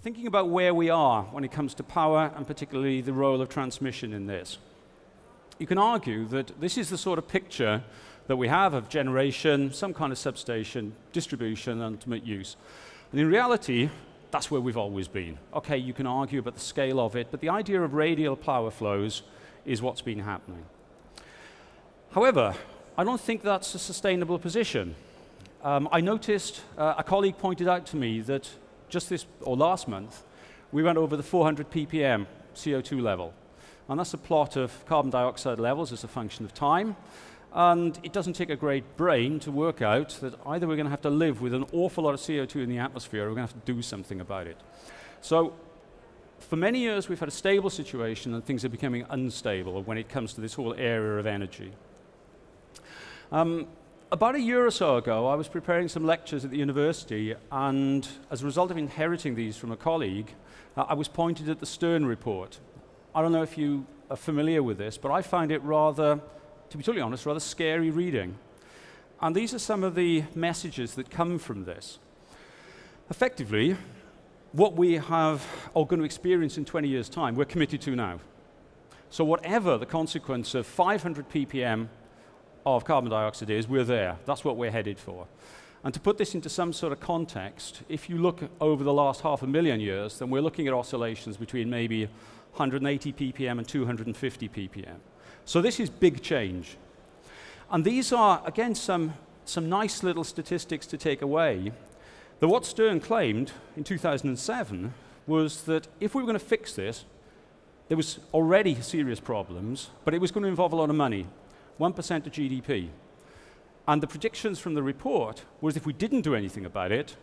thinking about where we are when it comes to power, and particularly the role of transmission in this, you can argue that this is the sort of picture that we have of generation, some kind of substation, distribution, and ultimate use. And in reality, that's where we've always been. Okay, you can argue about the scale of it, but the idea of radial power flows is what's been happening. However, I don't think that's a sustainable position. I noticed a colleague pointed out to me that just last month, we went over the 400 ppm CO2 level. And that's a plot of carbon dioxide levels as a function of time. And it doesn't take a great brain to work out that either we're going to have to live with an awful lot of CO2 in the atmosphere, or we're going to have to do something about it. So for many years, we've had a stable situation, and things are becoming unstable when it comes to this whole area of energy. About a year or so ago, I was preparing some lectures at the university, and as a result of inheriting these from a colleague, I was pointed at the Stern report. I don't know if you are familiar with this, but I find it rather, to be totally honest, rather scary reading. And these are some of the messages that come from this. Effectively, what we are going to experience in 20 years' time, we're committed to now. So whatever the consequence of 500 ppm of carbon dioxide is, we're there. That's what we're headed for. And to put this into some sort of context, if you look over the last 500,000 years, then we're looking at oscillations between maybe 180 ppm and 250 ppm. So this is big change. And these are, again, some nice little statistics to take away. That what Stern claimed in 2007 was that if we were going to fix this, there was already serious problems, but it was going to involve a lot of money. 1% of GDP. And the predictions from the report was if we didn't do anything about it,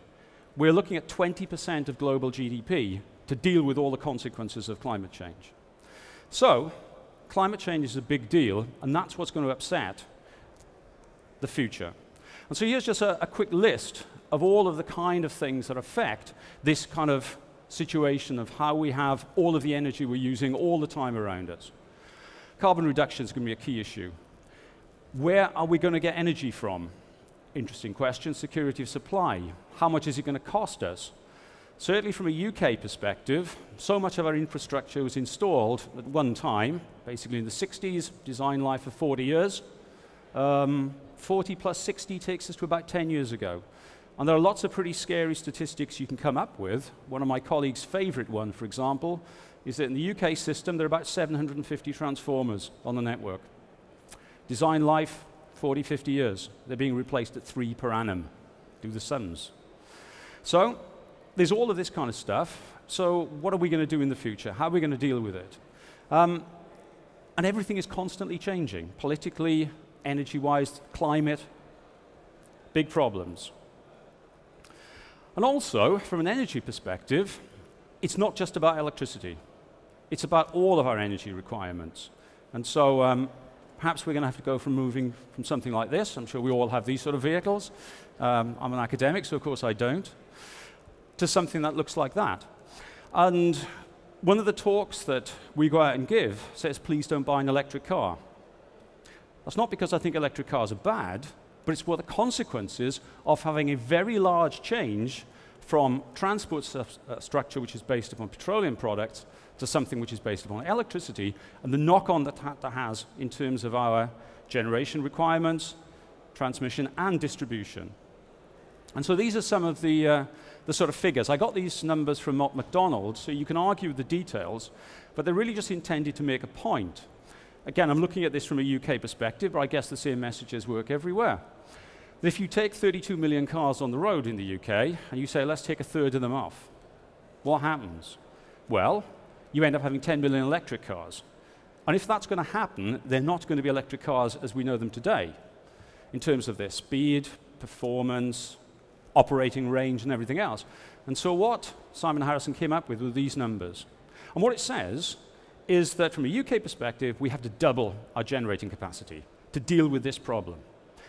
we're looking at 20% of global GDP to deal with all the consequences of climate change. So, climate change is a big deal, and that's what's going to upset the future. And so here's just a quick list of all of the kind of things that affect this kind of situation of how we have all of the energy we're using all the time around us. Carbon reduction is going to be a key issue. Where are we going to get energy from? Interesting question. Security of supply. How much is it going to cost us? Certainly from a UK perspective, so much of our infrastructure was installed at one time, basically in the 60s, design life of 40 years. 40 plus 60 takes us to about 10 years ago. And there are lots of pretty scary statistics you can come up with. One of my colleagues' favorite one, for example, is that in the UK system, there are about 750 transformers on the network. Design life, 40, 50 years. They're being replaced at 3 per annum. Do the sums. So there's all of this kind of stuff. So what are we going to do in the future? How are we going to deal with it? And everything is constantly changing. Politically, energy-wise, climate, big problems. And also, from an energy perspective, it's not just about electricity. It's about all of our energy requirements. And so perhaps we're going to have to go from moving from something like this. I'm sure we all have these sort of vehicles. I'm an academic, so of course I don't. To something that looks like that. And one of the talks that we go out and give says, please don't buy an electric car. That's not because I think electric cars are bad, but it's what the consequences of having a very large change from transport structure, which is based upon petroleum products, to something which is based upon electricity, and the knock-on that has in terms of our generation requirements, transmission, and distribution. And so these are some of the sort of figures. I got these numbers from Mott MacDonald, so you can argue the details, but they're really just intended to make a point. Again, I'm looking at this from a UK perspective, but I guess the same messages work everywhere. If you take 32 million cars on the road in the UK, and you say, let's take a third of them off, what happens? Well, you end up having 10 million electric cars. And if that's going to happen, they're not going to be electric cars as we know them today, in terms of their speed, performance, operating range, and everything else. And so what Simon Harrison came up with were these numbers. And what it says is that from a UK perspective, we have to double our generating capacity to deal with this problem.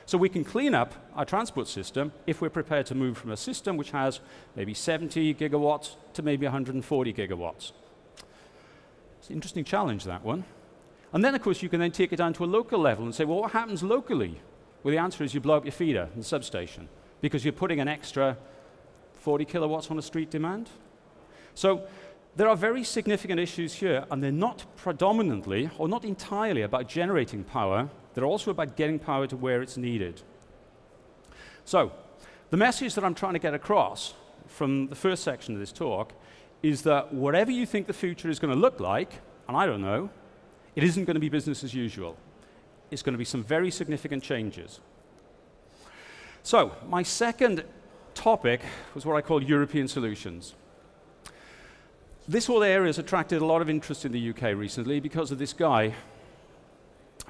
So we can clean up our transport system if we're prepared to move from a system which has maybe 70 gigawatts to maybe 140 gigawatts. It's an interesting challenge, that one. And then, of course, you can then take it down to a local level and say, well, what happens locally? Well, the answer is you blow up your feeder in the substation because you're putting an extra 40 kilowatts on a street demand. So there are very significant issues here, and they're not predominantly, or not entirely, about generating power. They're also about getting power to where it's needed. So the message that I'm trying to get across from the first section of this talk is that whatever you think the future is going to look like, and I don't know, it isn't going to be business as usual. It's going to be some very significant changes. So my second topic was what I call European solutions. This whole area has attracted a lot of interest in the UK recently because of this guy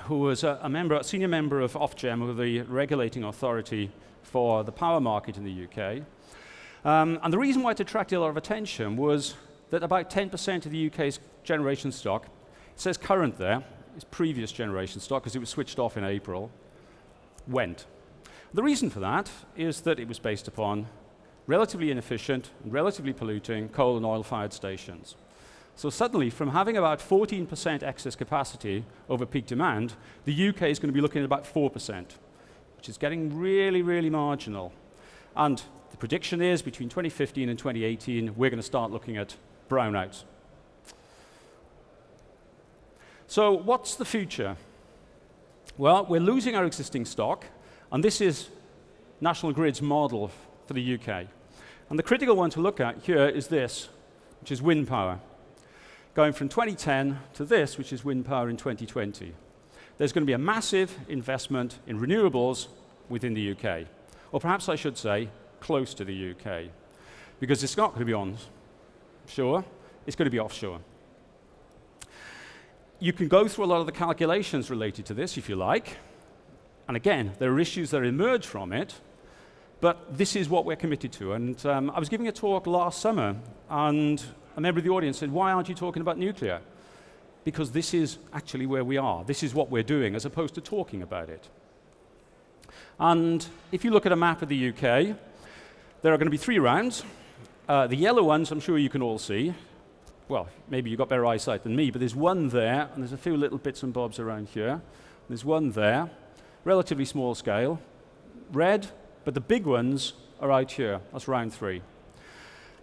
who was a senior member of Ofgem, or the regulating authority for the power market in the UK. And the reason why it attracted a lot of attention was that about 10% of the UK's generation stock, it says current there, is previous generation stock because it was switched off in April, went. The reason for that is that it was based upon relatively inefficient and relatively polluting coal and oil-fired stations. So suddenly, from having about 14% excess capacity over peak demand, the UK is going to be looking at about 4%, which is getting really, really marginal. And the prediction is between 2015 and 2018, we're going to start looking at brownouts. So what's the future? Well, we're losing our existing stock, and this is National Grid's model for the UK. And the critical one to look at here is this, which is wind power. Going from 2010 to this, which is wind power in 2020. There's going to be a massive investment in renewables within the UK. Or perhaps I should say, close to the UK. Because it's not going to be onshore, it's going to be offshore. You can go through a lot of the calculations related to this, if you like. And again, there are issues that emerge from it, but this is what we're committed to. And I was giving a talk last summer, and a member of the audience said, why aren't you talking about nuclear? Because this is actually where we are. This is what we're doing, as opposed to talking about it. And if you look at a map of the UK, there are going to be 3 rounds. The yellow ones, I'm sure you can all see. Well, maybe you've got better eyesight than me, but there's one there, and there's a few little bits and bobs around here. There's one there, relatively small scale. Red, but the big ones are out here. That's round 3.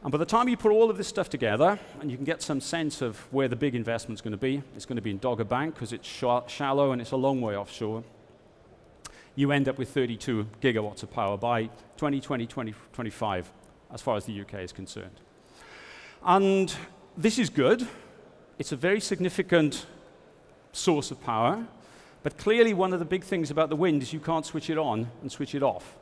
And by the time you put all of this stuff together, and you can get some sense of where the big investment's going to be, it's going to be in Dogger Bank because it's shallow and it's a long way offshore. You end up with 32 gigawatts of power by 2020, 2025, as far as the UK is concerned. And this is good. It's a very significant source of power. But clearly, one of the big things about the wind is you can't switch it on and switch it off.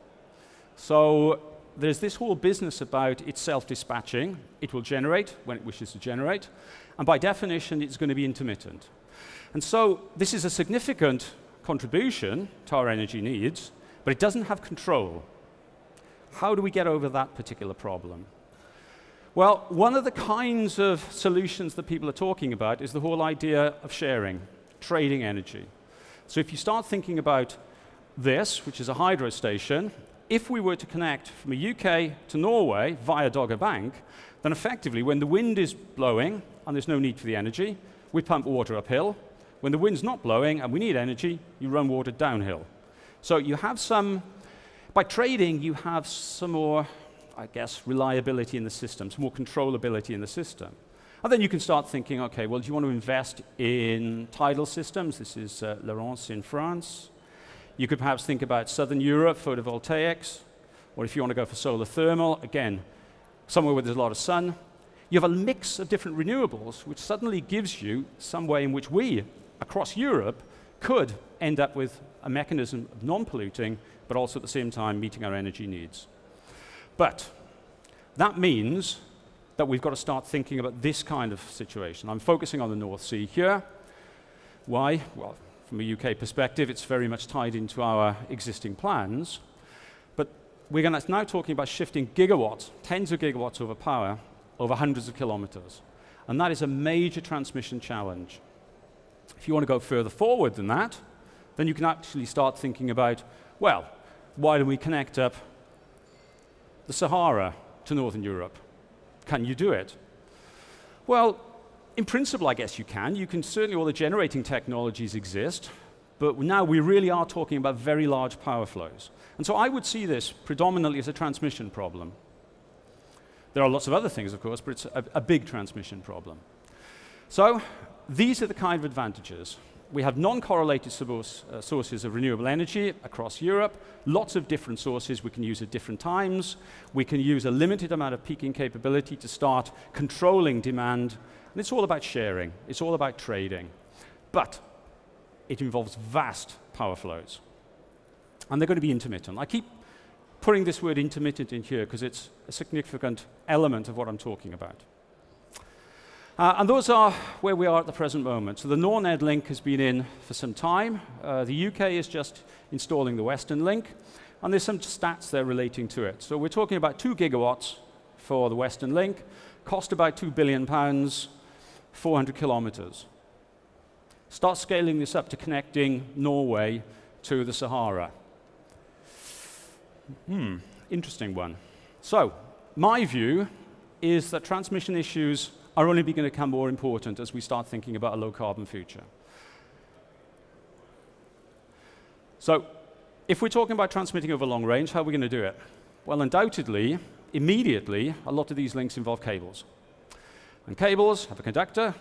So there's this whole business about its self-dispatching. It will generate when it wishes to generate. And by definition, it's going to be intermittent. And so this is a significant contribution to our energy needs, but it doesn't have control. How do we get over that particular problem? Well, one of the kinds of solutions that people are talking about is the whole idea of sharing, trading energy. So if you start thinking about this, which is a hydro station, if we were to connect from the UK to Norway via Dogger Bank, then effectively when the wind is blowing and there's no need for the energy, we pump water uphill. When the wind's not blowing and we need energy, you run water downhill. So you have some, by trading, you have some more, I guess, reliability in the system, some more controllability in the system. And then you can start thinking, okay, well, do you want to invest in tidal systems? This is Laurence in France. You could perhaps think about Southern Europe, photovoltaics, or if you want to go for solar thermal, again, somewhere where there's a lot of sun. You have a mix of different renewables, which suddenly gives you some way in which we, across Europe, could end up with a mechanism of non-polluting, but also at the same time meeting our energy needs. But that means that we've got to start thinking about this kind of situation. I'm focusing on the North Sea here. Why? Well, from a UK perspective, it's very much tied into our existing plans. But we're going to now talking about shifting gigawatts, tens of gigawatts of power over hundreds of kilometers. And that is a major transmission challenge. If you want to go further forward than that, then you can actually start thinking about, well, why don't we connect up the Sahara to Northern Europe? Can you do it? Well, in principle, I guess you can. You can certainly, all the generating technologies exist, but now we really are talking about very large power flows. And so I would see this predominantly as a transmission problem. There are lots of other things, of course, but it's a big transmission problem. So these are the kind of advantages. We have non-correlated sources of renewable energy across Europe, lots of different sources we can use at different times. We can use a limited amount of peaking capability to start controlling demand, and it's all about sharing. It's all about trading. But it involves vast power flows, and they're going to be intermittent. I keep putting this word intermittent in here because it's a significant element of what I'm talking about. And those are where we are at the present moment. So the Norned link has been in for some time. The UK is just installing the Western link, and there's some stats there relating to it. So we're talking about 2 gigawatts for the Western link, cost about £2 billion, 400 kilometers. Start scaling this up to connecting Norway to the Sahara. Interesting one. So my view is that transmission issues are only going to become more important as we start thinking about a low-carbon future. So if we're talking about transmitting over long range, how are we going to do it? Well, undoubtedly, immediately, a lot of these links involve cables. And cables have a conductor,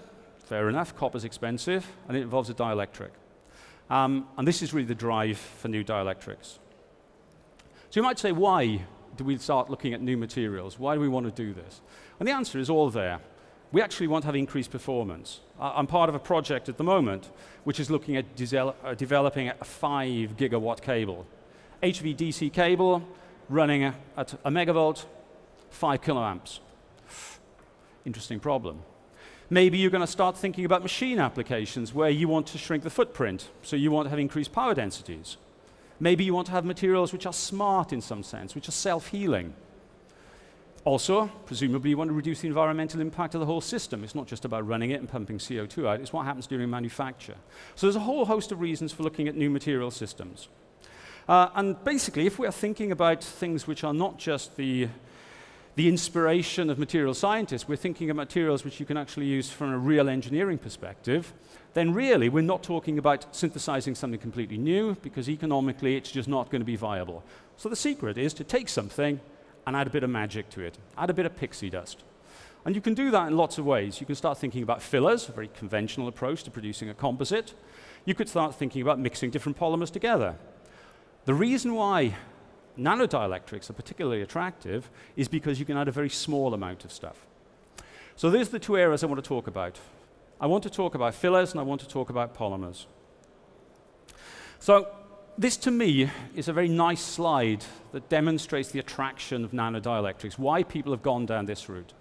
fair enough, copper's expensive, and it involves a dielectric. And this is really the drive for new dielectrics. So you might say, why do we start looking at new materials? Why do we want to do this? And the answer is all there. We actually want to have increased performance. I'm part of a project at the moment which is looking at developing a 5 gigawatt cable. HVDC cable running at a megavolt, 5 kiloamps. Interesting problem. Maybe you're going to start thinking about machine applications where you want to shrink the footprint, so you want to have increased power densities. Maybe you want to have materials which are smart in some sense, which are self-healing. Also, presumably, you want to reduce the environmental impact of the whole system. It's not just about running it and pumping CO2 out. It's what happens during manufacture. So there's a whole host of reasons for looking at new material systems. And basically, if we are thinking about things which are not just the inspiration of material scientists, we're thinking of materials which you can actually use from a real engineering perspective, then really we're not talking about synthesizing something completely new, because economically it's just not going to be viable. So the secret is to take something and add a bit of magic to it, add a bit of pixie dust. And you can do that in lots of ways. You can start thinking about fillers, a very conventional approach to producing a composite. You could start thinking about mixing different polymers together. The reason why NanoDielectrics are particularly attractive is because you can add a very small amount of stuff. So there's the two areas I want to talk about. I want to talk about fillers and I want to talk about polymers. So this, to me, is a very nice slide that demonstrates the attraction of NanoDielectrics, why people have gone down this route.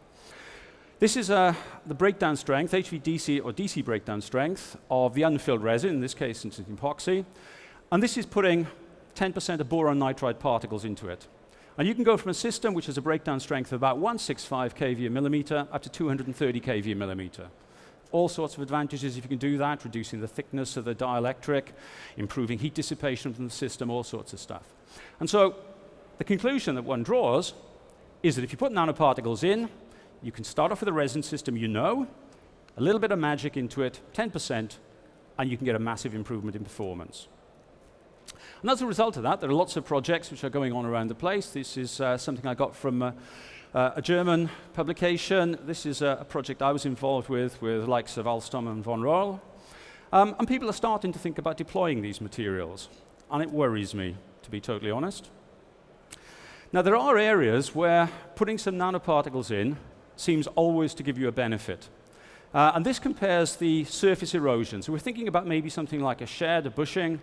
This is the breakdown strength, HVDC or DC breakdown strength of the unfilled resin, in this case it's epoxy. And this is putting 10% of boron nitride particles into it. And you can go from a system which has a breakdown strength of about 165 kV a millimeter up to 230 kV a millimeter. All sorts of advantages if you can do that, reducing the thickness of the dielectric, improving heat dissipation from the system, all sorts of stuff. And so the conclusion that one draws is that if you put nanoparticles in, you can start off with a resin system you know, a little bit of magic into it, 10%, and you can get a massive improvement in performance. And as a result of that, there are lots of projects which are going on around the place. This is something I got from a German publication. This is a project I was involved with the likes of Alstom and von Roll. And people are starting to think about deploying these materials. And it worries me, to be totally honest. Now, there are areas where putting some nanoparticles in seems always to give you a benefit. And this compares the surface erosion. So we're thinking about maybe something like a shed, a bushing.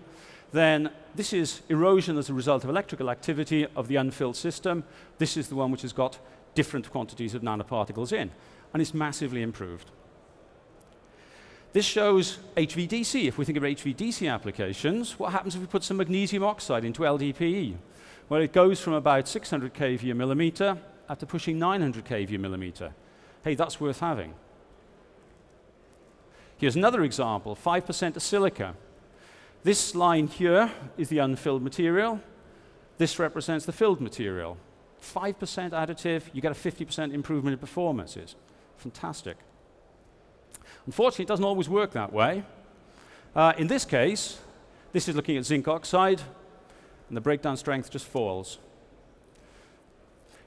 Then this is erosion as a result of electrical activity of the unfilled system. This is the one which has got different quantities of nanoparticles in, and it's massively improved. This shows HVDC. If we think of HVDC applications, what happens if we put some magnesium oxide into LDPE? Well, it goes from about 600 kV a millimeter up to pushing 900 kV a millimeter. Hey, that's worth having. Here's another example, 5% of silica. This line here is the unfilled material. This represents the filled material. 5% additive, you get a 50% improvement in performances. Fantastic. Unfortunately, it doesn't always work that way. In this case, this is looking at zinc oxide, and the breakdown strength just falls.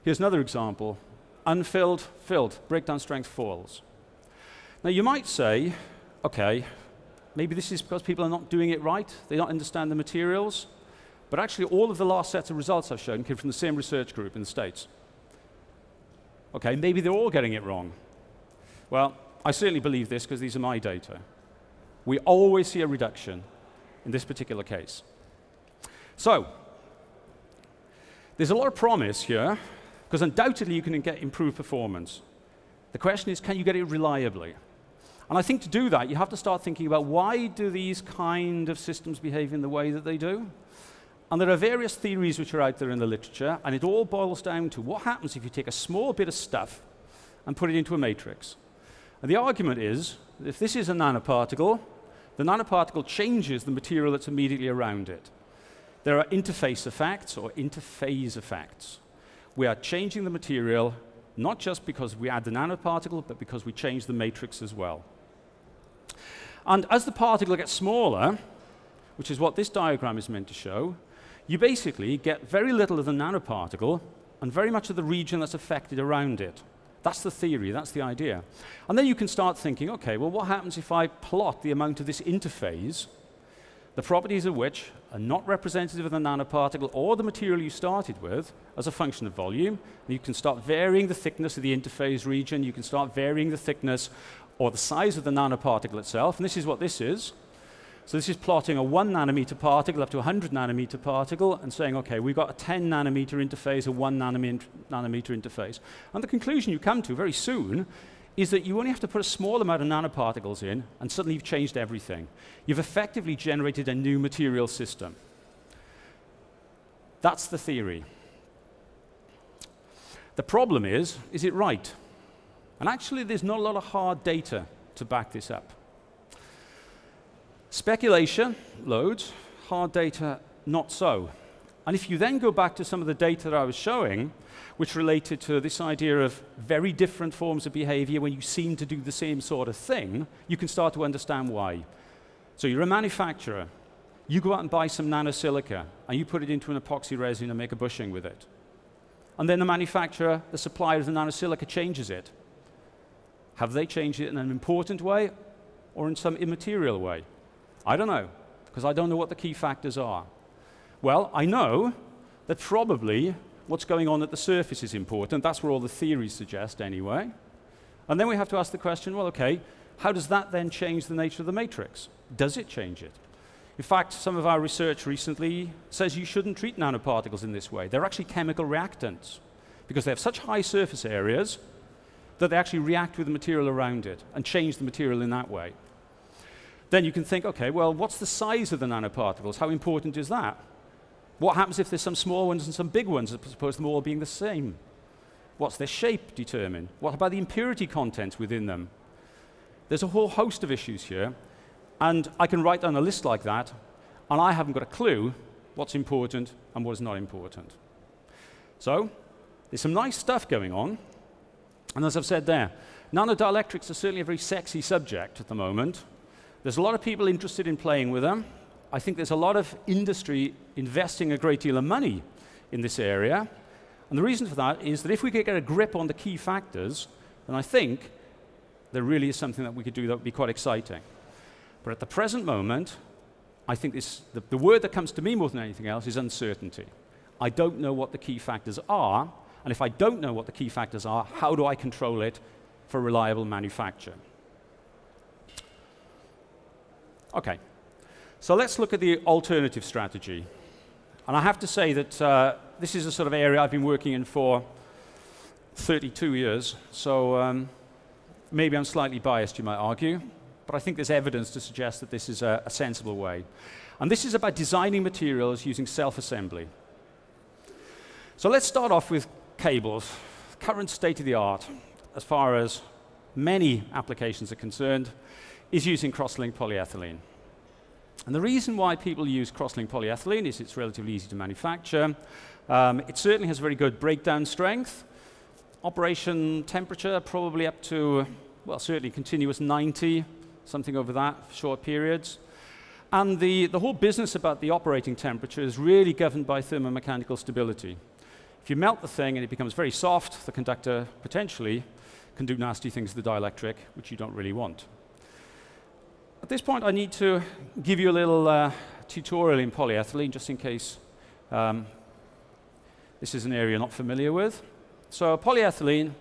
Here's another example. unfilled, filled, breakdown strength falls. Now you might say, okay, maybe this is because people are not doing it right, they don't understand the materials, but actually all of the last sets of results I've shown came from the same research group in the States. Okay, maybe they're all getting it wrong. Well, I certainly believe this because these are my data. We always see a reduction in this particular case. So, there's a lot of promise here, because undoubtedly you can get improved performance. The question is, can you get it reliably? And I think to do that, you have to start thinking about why do these kind of systems behave in the way that they do? And there are various theories which are out there in the literature, and it all boils down to what happens if you take a small bit of stuff and put it into a matrix. And the argument is, that if this is a nanoparticle, the nanoparticle changes the material that's immediately around it. There are interface effects or interphase effects. We are changing the material not just because we add the nanoparticle, but because we change the matrix as well. And as the particle gets smaller, which is what this diagram is meant to show, you basically get very little of the nanoparticle and very much of the region that's affected around it. That's the theory, that's the idea. And then you can start thinking, okay, well, what happens if I plot the amount of this interphase, the properties of which are not representative of the nanoparticle or the material you started with as a function of volume? And you can start varying the thickness of the interphase region, you can start varying the thickness or the size of the nanoparticle itself, and this is what this is. So this is plotting a 1 nanometer particle up to a 100 nanometer particle and saying, okay, we've got a 10 nanometer interface, a 1 nanometer interface. And the conclusion you come to very soon is that you only have to put a small amount of nanoparticles in and suddenly you've changed everything. You've effectively generated a new material system. That's the theory. The problem is it right? And actually there's not a lot of hard data to back this up. Speculation, loads, hard data, not so. And if you then go back to some of the data that I was showing, which related to this idea of very different forms of behavior when you seem to do the same sort of thing, you can start to understand why. So you're a manufacturer. You go out and buy some nanosilica, and you put it into an epoxy resin and make a bushing with it. And then the manufacturer, the supplier of the nanosilica, changes it. Have they changed it in an important way or in some immaterial way? I don't know, because I don't know what the key factors are. Well, I know that probably what's going on at the surface is important. That's where all the theories suggest anyway. And then we have to ask the question, well, okay, how does that then change the nature of the matrix? Does it change it? In fact, some of our research recently says you shouldn't treat nanoparticles in this way. They're actually chemical reactants because they have such high surface areas that they actually react with the material around it and change the material in that way. Then you can think, okay, well, what's the size of the nanoparticles? How important is that? What happens if there's some small ones and some big ones, as opposed to them all being the same? What's their shape determine? What about the impurity content within them? There's a whole host of issues here, and I can write down a list like that, and I haven't got a clue what's important and what's not important. So, there's some nice stuff going on, and as I've said there, NanoDielectrics are certainly a very sexy subject at the moment. There's a lot of people interested in playing with them. I think there's a lot of industry investing a great deal of money in this area. And the reason for that is that if we could get a grip on the key factors, then I think there really is something that we could do that would be quite exciting. But at the present moment, I think the word that comes to me more than anything else is uncertainty. I don't know what the key factors are, and if I don't know what the key factors are, how do I control it for reliable manufacture? Okay, so let's look at the alternative strategy. And I have to say that this is a sort of area I've been working in for 32 years, so maybe I'm slightly biased, you might argue, but I think there's evidence to suggest that this is a sensible way. And this is about designing materials using self-assembly. So let's start off with cables. Current state of the art, as far as many applications are concerned, is using cross-linked polyethylene. And the reason why people use cross-linked polyethylene is it's relatively easy to manufacture. It certainly has very good breakdown strength. Operation temperature probably up to, well, certainly continuous 90, something over that for short periods. And the whole business about the operating temperature is really governed by thermomechanical stability. If you melt the thing and it becomes very soft, the conductor potentially can do nasty things to the dielectric, which you don't really want. At this point, I need to give you a little tutorial in polyethylene, just in case this is an area you're not familiar with. So polyethylene,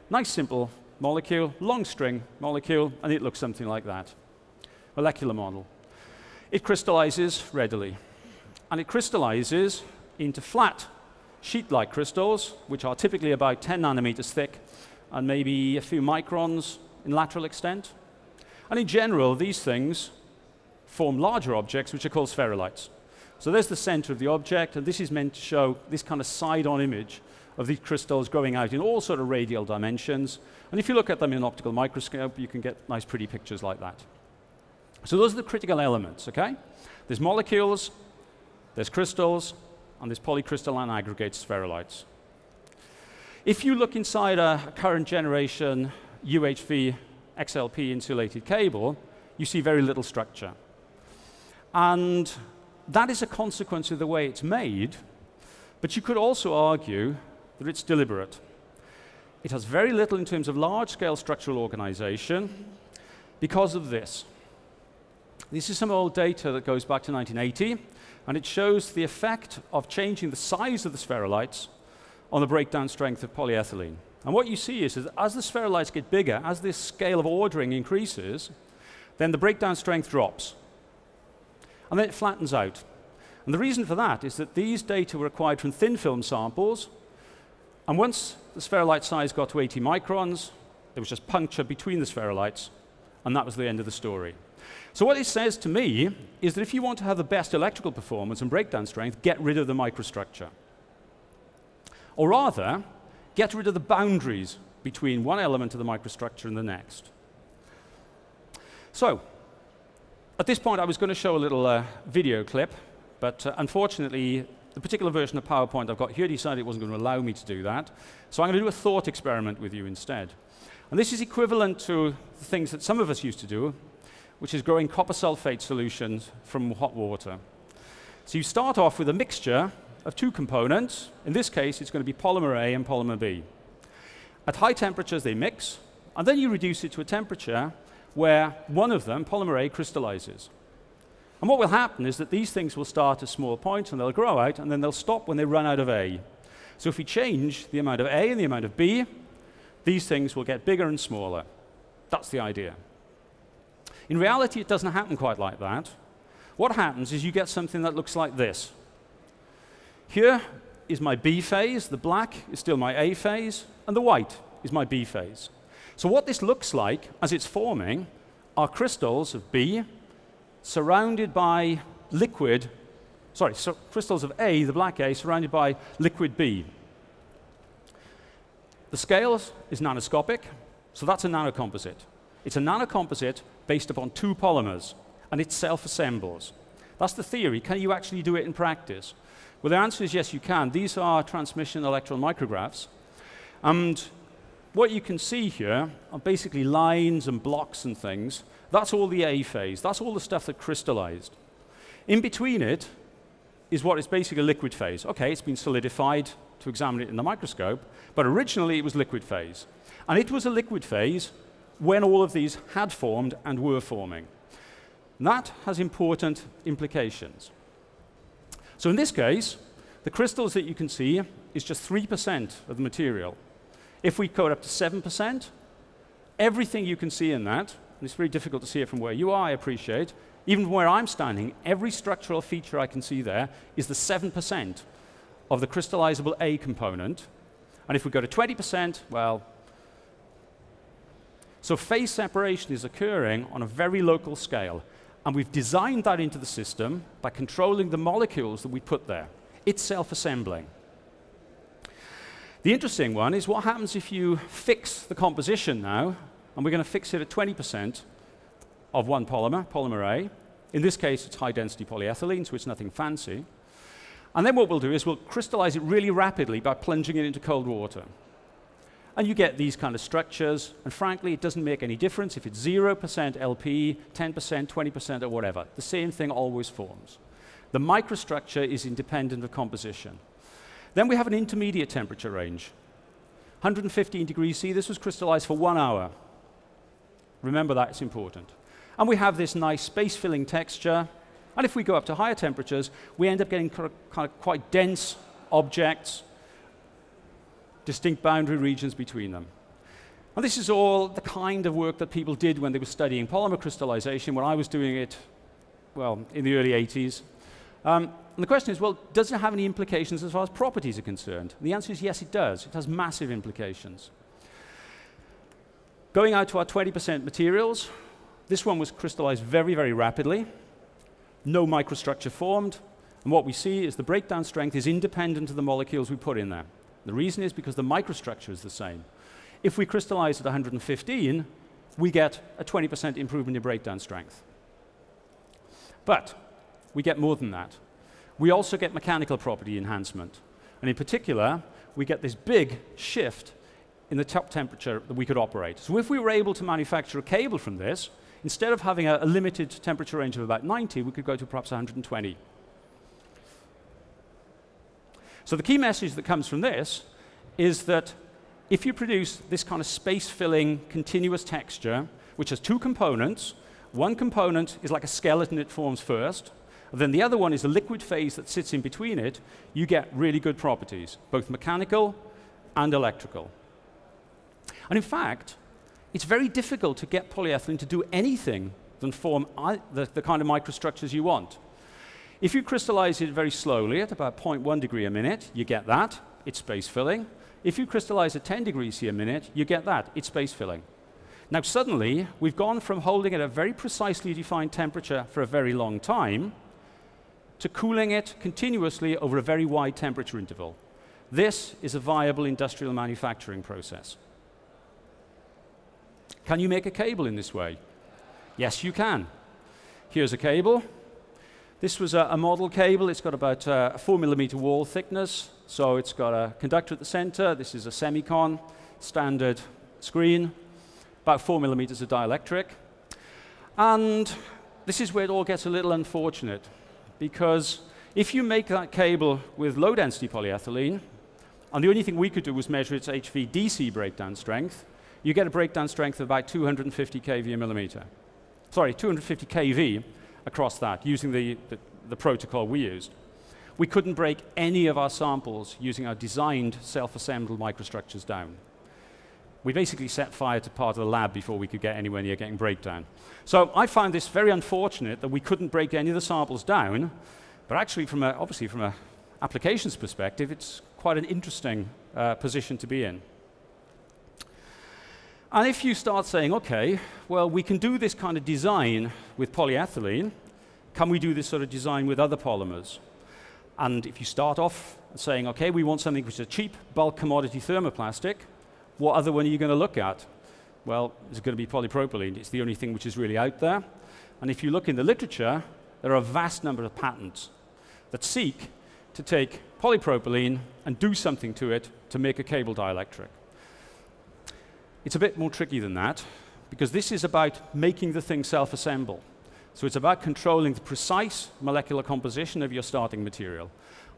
nice simple molecule, long string molecule, and it looks something like that. Molecular model. It crystallizes readily, and it crystallizes into flat sheet-like crystals, which are typically about 10 nanometers thick and maybe a few microns in lateral extent. And in general, these things form larger objects, which are called spherulites. So there's the center of the object, and this is meant to show this kind of side-on image of these crystals growing out in all sort of radial dimensions. And if you look at them in an optical microscope, you can get nice, pretty pictures like that. So those are the critical elements, okay? There's molecules, there's crystals, and there's polycrystalline aggregate spherulites. If you look inside a current generation UHV XLP insulated cable, you see very little structure. And that is a consequence of the way it's made, but you could also argue that it's deliberate. It has very little in terms of large-scale structural organization because of this. This is some old data that goes back to 1980, and it shows the effect of changing the size of the spherulites on the breakdown strength of polyethylene. And what you see is that as the spherulites get bigger, as this scale of ordering increases, then the breakdown strength drops. And then it flattens out. And the reason for that is that these data were acquired from thin film samples, and once the spherulite size got to 80 microns, there was just puncture between the spherulites, and that was the end of the story. So what it says to me is that if you want to have the best electrical performance and breakdown strength, get rid of the microstructure. Or rather, get rid of the boundaries between one element of the microstructure and the next. So, at this point, I was going to show a little video clip, but unfortunately, the particular version of PowerPoint I've got here decided it wasn't going to allow me to do that. So I'm going to do a thought experiment with you instead. And this is equivalent to the things that some of us used to do, which is growing copper sulfate solutions from hot water. So you start off with a mixture of two components. In this case, it's going to be polymer A and polymer B. At high temperatures, they mix, and then you reduce it to a temperature where one of them, polymer A, crystallizes. And what will happen is that these things will start at small points, and they'll grow out, and then they'll stop when they run out of A. So if we change the amount of A and the amount of B, these things will get bigger and smaller. That's the idea. In reality, it doesn't happen quite like that. What happens is you get something that looks like this. Here is my B phase, the black is still my A phase, and the white is my B phase. So what this looks like as it's forming are crystals of B surrounded by liquid, so crystals of A, the black A, surrounded by liquid B. The scale is nanoscopic, so that's a nanocomposite. It's a nanocomposite based upon two polymers, and it self-assembles. That's the theory. Can you actually do it in practice? Well, the answer is yes, you can. These are transmission electron micrographs. And what you can see here are basically lines and blocks and things. That's all the A phase. That's all the stuff that crystallized. In between it is what is basically a liquid phase. OK, it's been solidified to examine it in the microscope, but originally it was liquid phase. And it was a liquid phase when all of these had formed and were forming. And that has important implications. So in this case, the crystals that you can see is just 3% of the material. If we go up to 7%, everything you can see in that, and it's very difficult to see it from where you are, I appreciate, even from where I'm standing, every structural feature I can see there is the 7% of the crystallizable A component. And if we go to 20%, well, so phase separation is occurring on a very local scale. And we've designed that into the system by controlling the molecules that we put there. It's self-assembling. The interesting one is what happens if you fix the composition now, and we're going to fix it at 20% of one polymer, polymer A. In this case, it's high-density polyethylene, so it's nothing fancy. And then what we'll do is we'll crystallize it really rapidly by plunging it into cold water. And you get these kind of structures, and frankly, it doesn't make any difference if it's 0% LP, 10%, 20%, or whatever. The same thing always forms. The microstructure is independent of composition. Then we have an intermediate temperature range. 115 degrees C, this was crystallized for 1 hour. Remember that, it's important. And we have this nice space-filling texture. And if we go up to higher temperatures, we end up getting kind of quite dense objects, distinct boundary regions between them. And this is all the kind of work that people did when they were studying polymer crystallization, when I was doing it, well, in the early 80s. And the question is, well, does it have any implications as far as properties are concerned? And the answer is yes, it does. It has massive implications. Going out to our 20% materials, this one was crystallized very, very rapidly. No microstructure formed. And what we see is the breakdown strength is independent of the molecules we put in there. The reason is because the microstructure is the same. If we crystallize at 115, we get a 20% improvement in breakdown strength. But we get more than that. We also get mechanical property enhancement. And in particular, we get this big shift in the top temperature that we could operate. So if we were able to manufacture a cable from this, instead of having a limited temperature range of about 90, we could go to perhaps 120. So the key message that comes from this is that if you produce this kind of space-filling continuous texture, which has two components, one component is like a skeleton it forms first, and then the other one is a liquid phase that sits in between it, you get really good properties, both mechanical and electrical. And in fact, it's very difficult to get polyethylene to do anything than form the kind of microstructures you want. If you crystallize it very slowly at about 0.1 degree a minute, you get that. It's space-filling. If you crystallize at 10 degrees C a minute, you get that. It's space-filling. Now suddenly, we've gone from holding at a very precisely defined temperature for a very long time to cooling it continuously over a very wide temperature interval. This is a viable industrial manufacturing process. Can you make a cable in this way? Yes, you can. Here's a cable. This was a model cable. It's got about a 4mm wall thickness. So it's got a conductor at the center. This is a semicon, standard screen, about 4mm of dielectric. And this is where it all gets a little unfortunate, because if you make that cable with low-density polyethylene, and the only thing we could do was measure its HVDC breakdown strength, you get a breakdown strength of about 250 kV a millimeter. Sorry, 250 kV across that, using the protocol we used. We couldn't break any of our samples using our designed self-assembled microstructures down. We basically set fire to part of the lab before we could get anywhere near getting breakdown. So I found this very unfortunate that we couldn't break any of the samples down, but actually, obviously from an applications perspective, it's quite an interesting position to be in. And if you start saying, okay, well, we can do this kind of design with polyethylene, can we do this sort of design with other polymers? And if you start off saying, okay, we want something which is a cheap bulk commodity thermoplastic, what other one are you going to look at? Well, it's going to be polypropylene. It's the only thing which is really out there. And if you look in the literature, there are a vast number of patents that seek to take polypropylene and do something to it to make a cable dielectric. It's a bit more tricky than that, because this is about making the thing self-assemble. So it's about controlling the precise molecular composition of your starting material.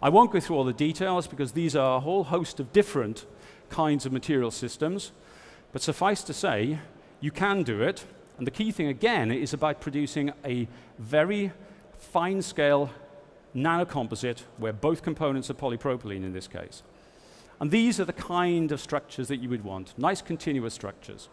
I won't go through all the details, because these are a whole host of different kinds of material systems. But suffice to say, you can do it. And the key thing, again, is about producing a very fine-scale nanocomposite where both components are polypropylene in this case. And these are the kind of structures that you would want, nice continuous structures.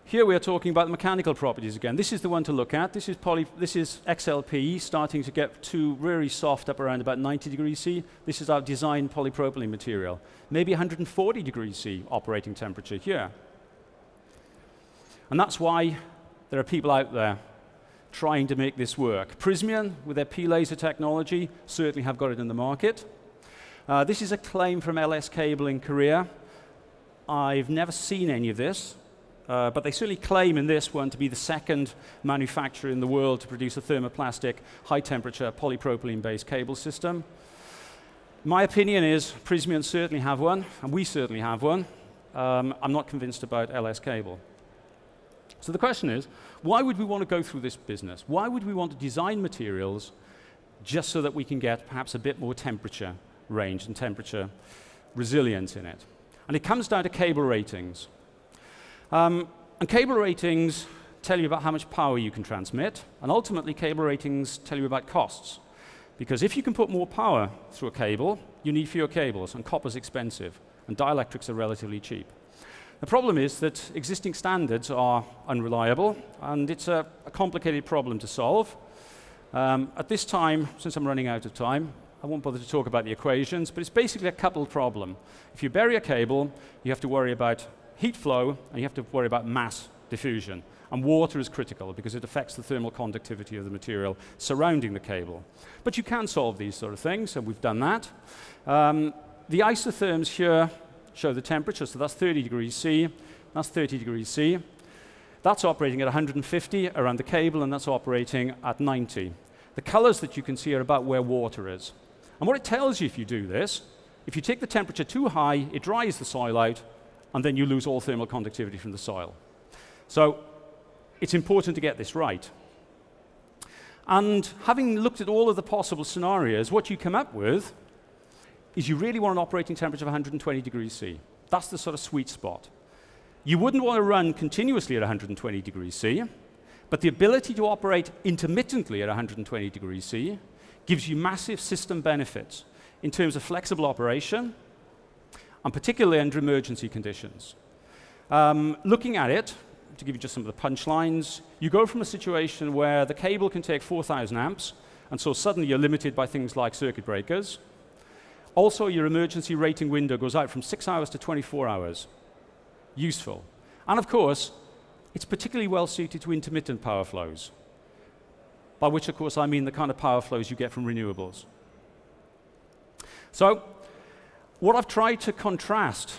Here we are talking about the mechanical properties again. This is the one to look at. This is XLPE starting to get to really soft up around about 90 degrees C. This is our designed polypropylene material. Maybe 140 degrees C operating temperature here. And that's why there are people out there trying to make this work. Prysmian, with their P-laser technology, certainly have got it in the market. This is a claim from LS Cable in Korea. I've never seen any of this, but they certainly claim in this one to be the second manufacturer in the world to produce a thermoplastic, high-temperature, polypropylene-based cable system. My opinion is Prysmian certainly have one, and we certainly have one. I'm not convinced about LS Cable. So the question is, why would we want to go through this business? Why would we want to design materials just so that we can get perhaps a bit more temperature range and temperature resilience in it. And it comes down to cable ratings. And cable ratings tell you about how much power you can transmit, and ultimately cable ratings tell you about costs. Because if you can put more power through a cable, you need fewer cables, and copper's expensive, and dielectrics are relatively cheap. The problem is that existing standards are unreliable, and it's a complicated problem to solve. At this time, since I'm running out of time, I won't bother to talk about the equations, but it's basically a coupled problem. If you bury a cable, you have to worry about heat flow, and you have to worry about mass diffusion. And water is critical because it affects the thermal conductivity of the material surrounding the cable. But you can solve these sort of things, and we've done that. The isotherms here show the temperature, so that's 30 degrees C, that's 30 degrees C. That's operating at 150 around the cable, and that's operating at 90. The colors that you can see are about where water is. And what it tells you if you do this, if you take the temperature too high, it dries the soil out, and then you lose all thermal conductivity from the soil. So it's important to get this right. And having looked at all of the possible scenarios, what you come up with is you really want an operating temperature of 120 degrees C. That's the sort of sweet spot. You wouldn't want to run continuously at 120 degrees C, but the ability to operate intermittently at 120 degrees C gives you massive system benefits in terms of flexible operation, and particularly under emergency conditions. Looking at it, to give you just some of the punchlines, you go from a situation where the cable can take 4,000 amps, and so suddenly you're limited by things like circuit breakers. Also, your emergency rating window goes out from 6 hours to 24 hours. Useful. And of course, it's particularly well suited to intermittent power flows, by which, of course, I mean the kind of power flows you get from renewables. So, what I've tried to contrast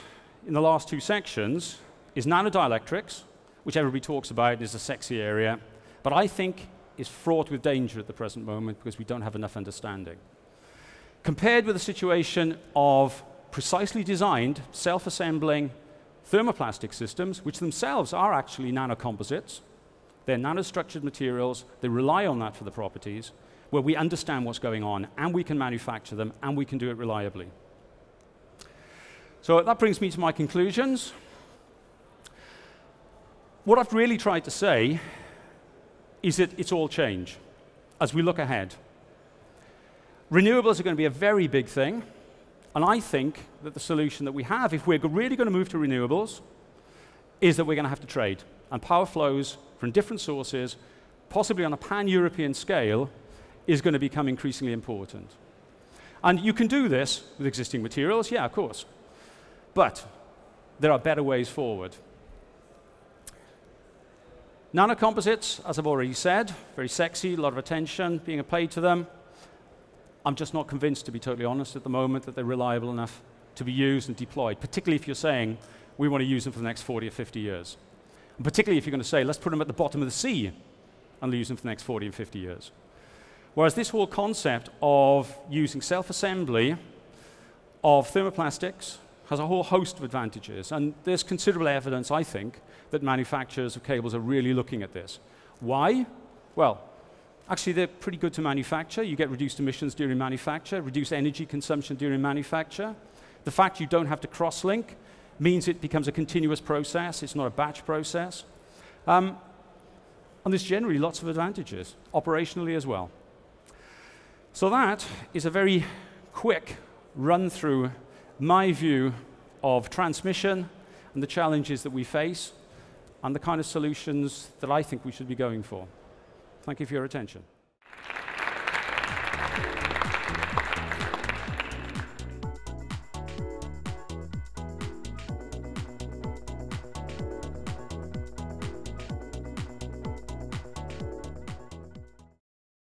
in the last two sections is NanoDielectrics, which everybody talks about and is a sexy area, but I think is fraught with danger at the present moment because we don't have enough understanding. Compared with a situation of precisely designed, self-assembling thermoplastic systems, which themselves are actually nanocomposites. They're nanostructured materials. They rely on that for the properties, where we understand what's going on, and we can manufacture them, and we can do it reliably. So that brings me to my conclusions. What I've really tried to say is that it's all change as we look ahead. Renewables are going to be a very big thing, and I think that the solution that we have, if we're really going to move to renewables, is that we're going to have to trade. And power flows from different sources, possibly on a pan-European scale, is going to become increasingly important. And you can do this with existing materials, yeah, of course. But there are better ways forward. Nanocomposites, as I've already said, very sexy, a lot of attention being paid to them. I'm just not convinced, to be totally honest, at the moment that they're reliable enough to be used and deployed, particularly if you're saying we want to use them for the next 40 or 50 years. And particularly if you're going to say, let's put them at the bottom of the sea and use them for the next 40 or 50 years. Whereas this whole concept of using self-assembly of thermoplastics has a whole host of advantages. And there's considerable evidence, I think, that manufacturers of cables are really looking at this. Why? Well, actually, they're pretty good to manufacture. You get reduced emissions during manufacture, reduced energy consumption during manufacture. The fact you don't have to cross-link means it becomes a continuous process. It's not a batch process. And there's generally lots of advantages, operationally as well. So that is a very quick run-through my view of transmission and the challenges that we face and the kind of solutions that I think we should be going for. Thank you for your attention.